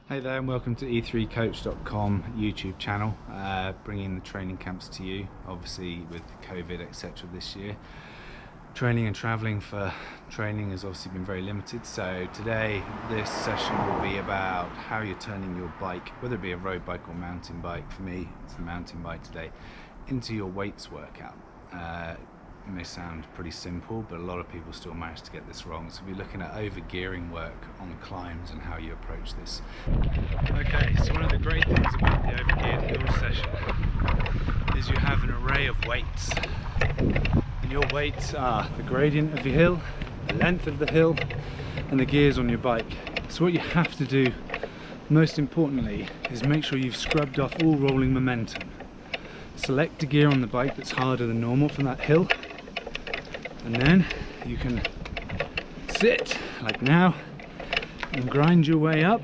Hey there and welcome to e3coach.com YouTube channel, bringing the training camps to you, obviously with COVID etc this year. Training and travelling for training has obviously been very limited, so today this session will be about how you're turning your bike, whether it be a road bike or mountain bike. For me it's the mountain bike today, into your weights workout. It may sound pretty simple, but a lot of people still manage to get this wrong. So we're looking at over-gearing work on climbs and how you approach this. Okay, so one of the great things about the over-geared hill session is you have an array of weights. And your weights are the gradient of your hill, the length of the hill, and the gears on your bike. So what you have to do, most importantly, is make sure you've scrubbed off all rolling momentum. Select a gear on the bike that's harder than normal from that hill, and then you can sit like now and grind your way up.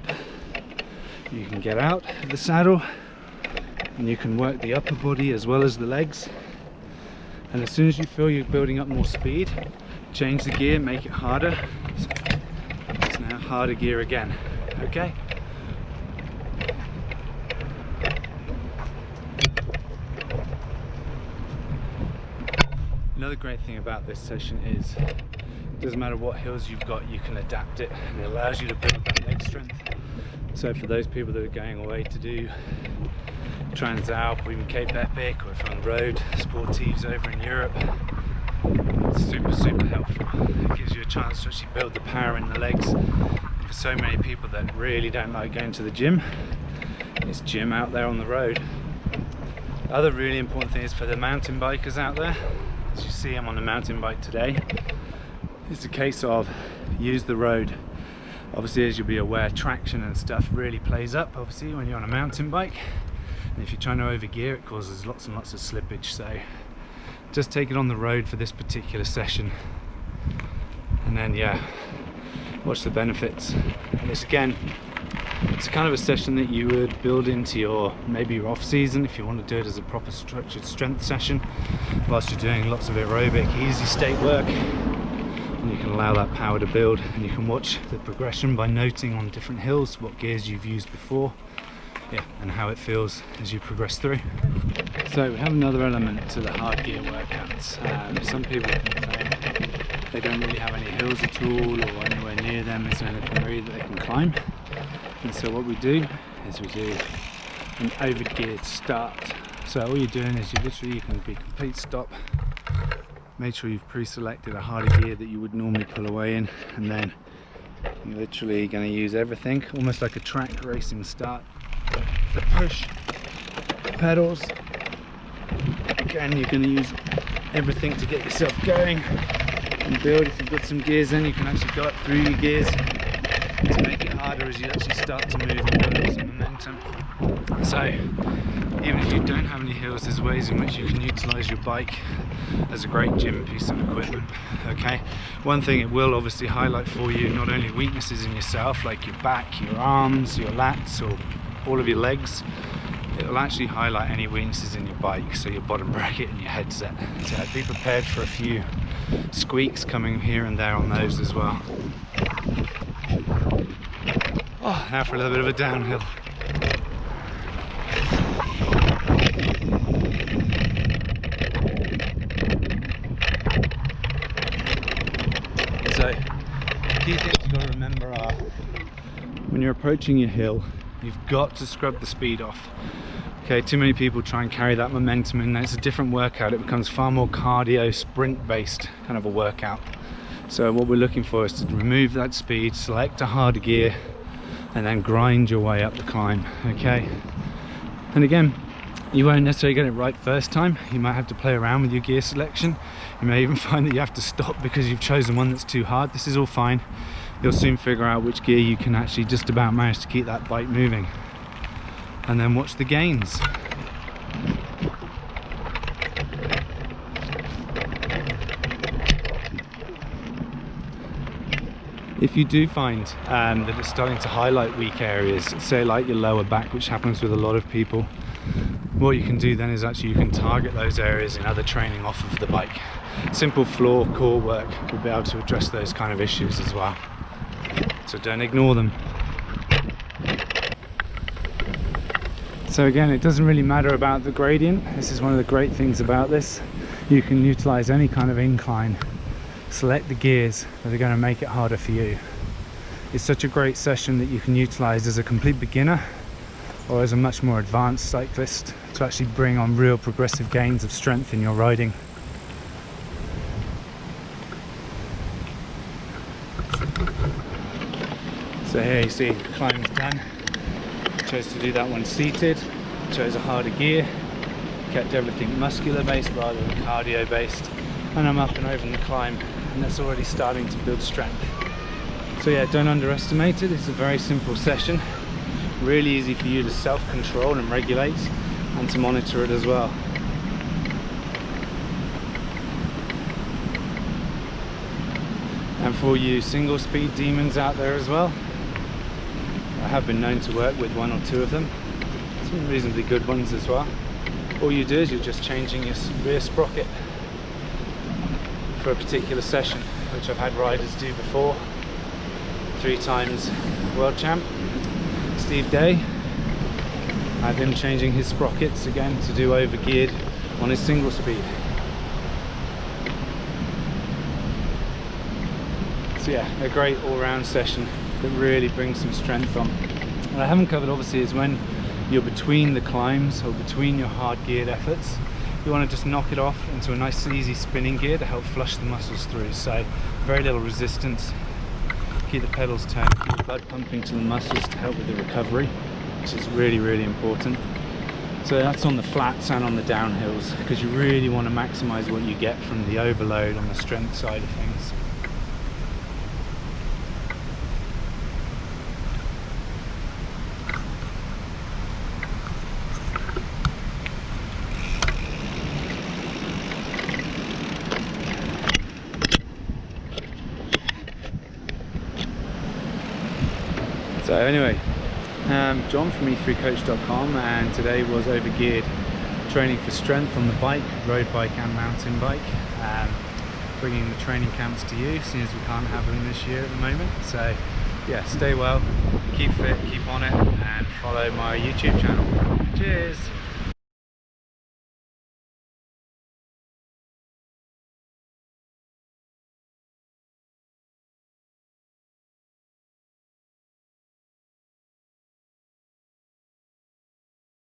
You can get out of the saddle and you can work the upper body as well as the legs, and as soon as you feel you're building up more speed, change the gear, make it harder. So it's now harder gear again. Okay. Another great thing about this session is it doesn't matter what hills you've got, you can adapt it, and it allows you to build that leg strength. So for those people that are going away to do Transalp or even Cape Epic, or if on the road, sportives over in Europe, it's super helpful. It gives you a chance to actually build the power in the legs. And for so many people that really don't like going to the gym, it's gym out there on the road. The other really important thing is for the mountain bikers out there. As you see, I'm on a mountain bike today. It's a case of use the road. Obviously, as you'll be aware, traction and stuff really plays up obviously when you're on a mountain bike, and if you're trying to overgear, it causes lots and lots of slippage. So just take it on the road for this particular session, and then watch the benefits. And this again, it's kind of a session that you would build into your maybe your off season if you want to do it as a proper structured strength session whilst you're doing lots of aerobic easy state work, and you can allow that power to build, and you can watch the progression by noting on different hills what gears you've used before, and how it feels as you progress through. So we have another element to the hard gear workouts. Some people can say they don't really have any hills at all, or anywhere near them is anything really that they can climb. And so what we do is we do an over-geared start. So all you're doing is you can be complete stop, make sure you've pre-selected a harder gear that you would normally pull away in, and then you're literally going to use everything, almost like a track racing start. The push, the pedals, again you're going to use everything to get yourself going and build. If you've got some gears in, you can actually go up through your gears to make it harder as you actually start to move and build up some momentum. So even if you don't have any hills, there's ways in which you can utilize your bike as a great gym piece of equipment. Okay, one thing it will obviously highlight for you, not only weaknesses in yourself like your back, your arms, your lats, or all of your legs, it will actually highlight any weaknesses in your bike, so your bottom bracket and your headset. So be prepared for a few squeaks coming here and there on those as well. Oh, now for a little bit of a downhill. So, key things you've got to remember are, when you're approaching your hill, you've got to scrub the speed off. Okay, too many people try and carry that momentum, and it's a different workout. It becomes far more cardio, sprint based kind of a workout. So what we're looking for is to remove that speed, select a harder gear, and then grind your way up the climb. Okay, and again, you won't necessarily get it right first time. You might have to play around with your gear selection. You may even find that you have to stop because you've chosen one that's too hard. This is all fine. You'll soon figure out which gear you can actually just about manage to keep that bike moving, and then watch the gains. If you do find that it's starting to highlight weak areas, say like your lower back, which happens with a lot of people, what you can do then is actually you can target those areas in other training off of the bike. Simple floor core work will be able to address those kind of issues as well. So don't ignore them. So again, it doesn't really matter about the gradient. This is one of the great things about this. You can utilize any kind of incline, select the gears that are going to make it harder for you. It's such a great session that you can utilize as a complete beginner or as a much more advanced cyclist to actually bring on real progressive gains of strength in your riding. So here you see the climb's done. Chose to do that one seated, chose a harder gear, kept everything muscular based rather than cardio based, and I'm up and over in the climb, and that's already starting to build strength. So yeah, don't underestimate it. It's a very simple session, really easy for you to self-control and regulate and to monitor it as well. And for you single speed demons out there as well, I have been known to work with one or two of them, some reasonably good ones as well. All you do is you're just changing your rear sprocket for a particular session, which I've had riders do before. 3 times world champ Steve Day, I had him changing his sprockets again to do over geared on his single speed. So yeah, a great all-round session that really brings some strength on. What I haven't covered obviously is when you're between the climbs or between your hard geared efforts, you want to just knock it off into a nice easy spinning gear to help flush the muscles through. So very little resistance, keep the pedals turned, keep the blood pumping to the muscles to help with the recovery, which is really, really important. So that's on the flats and on the downhills, because you really want to maximize what you get from the overload on the strength side of things. So anyway, John from e3coach.com, and today was over geared training for strength on the bike, road bike and mountain bike, bringing the training camps to you, seeing as we can't have them this year at the moment. So yeah, stay well, keep fit, keep on it, and follow my YouTube channel. Cheers!